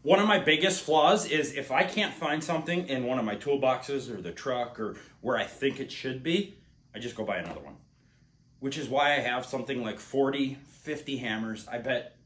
One of my biggest flaws is if I can't find something in one of my toolboxes or the truck or where I think it should be, I just go buy another one. Which is why I have something like 40, 50 hammers. I bet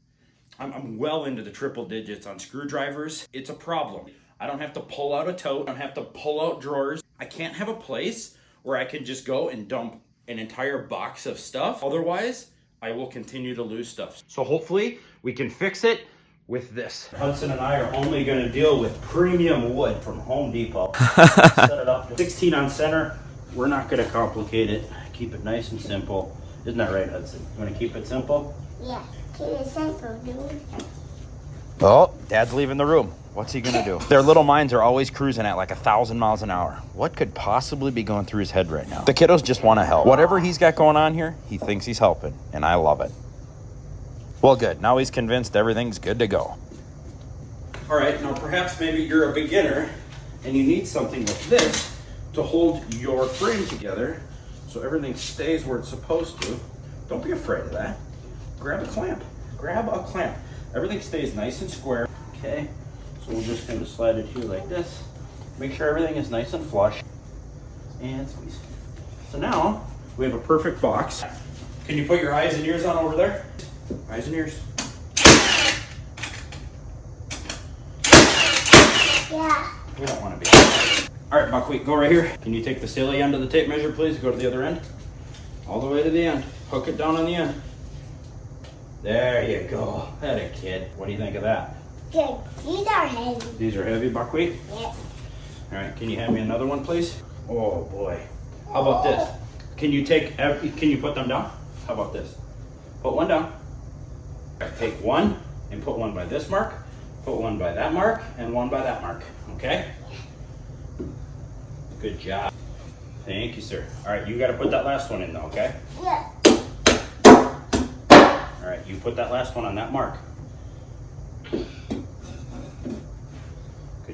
I'm well into the triple digits on screwdrivers. It's a problem. I don't have to pull out a tote. I don't have to pull out drawers. I can't have a place where I can just go and dump an entire box of stuff. Otherwise, I will continue to lose stuff. So hopefully we can fix it with this. Hudson and I are only going to deal with premium wood from Home Depot. Set it up 16 on center. We're not going to complicate it. Keep it nice and simple. Isn't that right, Hudson? You want to keep it simple? Yeah, keep it simple, dude. Oh, Dad's leaving the room. What's he gonna do? Their little minds are always cruising at like 1,000 miles an hour. What could possibly be going through his head right now? The kiddos just want to help. Whatever he's got going on here, he thinks he's helping, and I love it. Well, good. Now he's convinced everything's good to go. All right, now perhaps maybe you're a beginner and you need something like this to hold your frame together so everything stays where it's supposed to. Don't be afraid of that. Grab a clamp. Grab a clamp. Everything stays nice and square. Okay, so we'll just kind of slide it here like this. Make sure everything is nice and flush. And squeeze. So now we have a perfect box. Can you put your eyes and ears on over there? Eyes and ears. Yeah. We don't want to be. All right, Buckwheat, go right here. Can you take the silly end of the tape measure, please? Go to the other end. All the way to the end. Hook it down on the end. There you go. That a kid. What do you think of that? Good. These are heavy. These are heavy, Buckwheat? Yes. All right, can you hand me another one, please? Oh, boy. How about this? Can you put them down? How about this? Put one down. All right, take one and put one by this mark, put one by that mark, and one by that mark, okay? Good job. Thank you, sir. All right, you got to put that last one in, though, okay? Yeah. All right, you put that last one on that mark. Good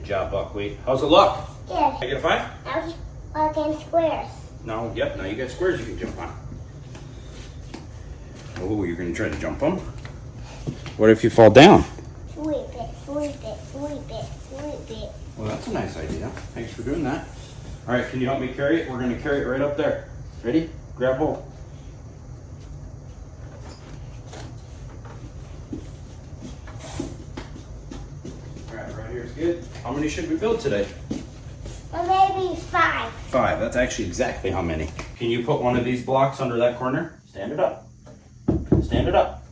job, Buckwheat. How's it look? Good. I get a 5? Now walk in squares. No, yep, now you got squares you can jump on. Oh, you're going to try to jump them? What if you fall down? Sweep it, sweep it, sweep it, sweep it. Well, that's a nice idea. Thanks for doing that. All right, can you help me carry it? We're going to carry it right up there. Ready? Grab hold. All right here is good. How many should we build today? Or maybe 5. 5. That's actually exactly how many. Can you put one of these blocks under that corner? Stand it up. Stand it up.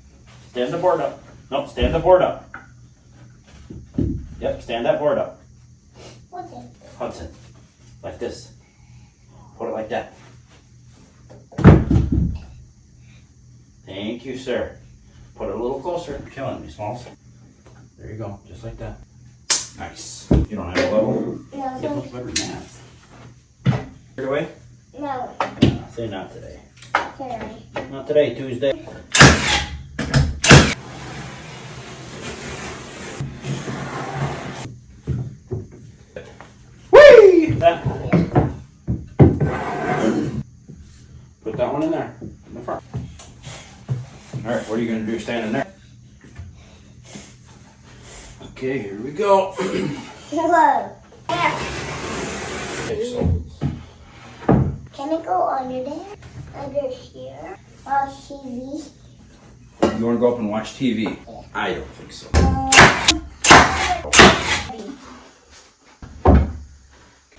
Stand the board up. Nope, stand the board up. Yep, stand that board up. What's it? Hudson. Like this. Put it like that. Thank you, sir. Put it a little closer. You're killing me, Smalls. There you go, just like that. Nice. You don't have a level? No, Get much better than that. Get away? no. Say not today. Sorry. Not today, Tuesday. Whee! That. Put that one in there, in the front. All right, what are you gonna do standing there? Okay, here we go. Whoa. Okay, so Can it go under there? Under here? Watch TV? you wanna go up and watch TV? I don't think so.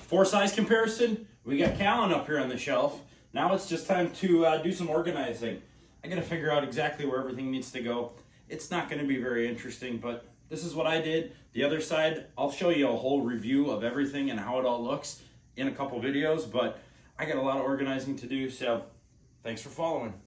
For size comparison, we got Callan up here on the shelf. Now it's just time to do some organizing. I gotta figure out exactly where everything needs to go. It's not gonna be very interesting, but this is what I did. The other side, I'll show you a whole review of everything and how it all looks in a couple videos, but I got a lot of organizing to do, so thanks for following.